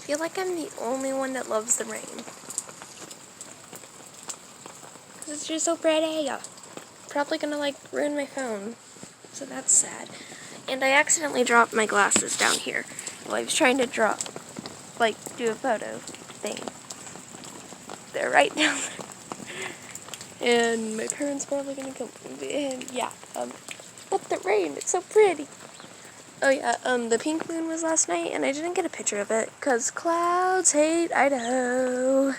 feel like I'm the only one that loves the rain. Because it's just so pretty. Probably gonna like ruin my phone. So that's sad. And I accidentally dropped my glasses down here while I was trying to do a photo thing. They're right down there. And my parents probably gonna come. And yeah, but the rain, it's so pretty. Oh yeah, the pink moon was last night, and I didn't get a picture of it, because clouds hate Idaho.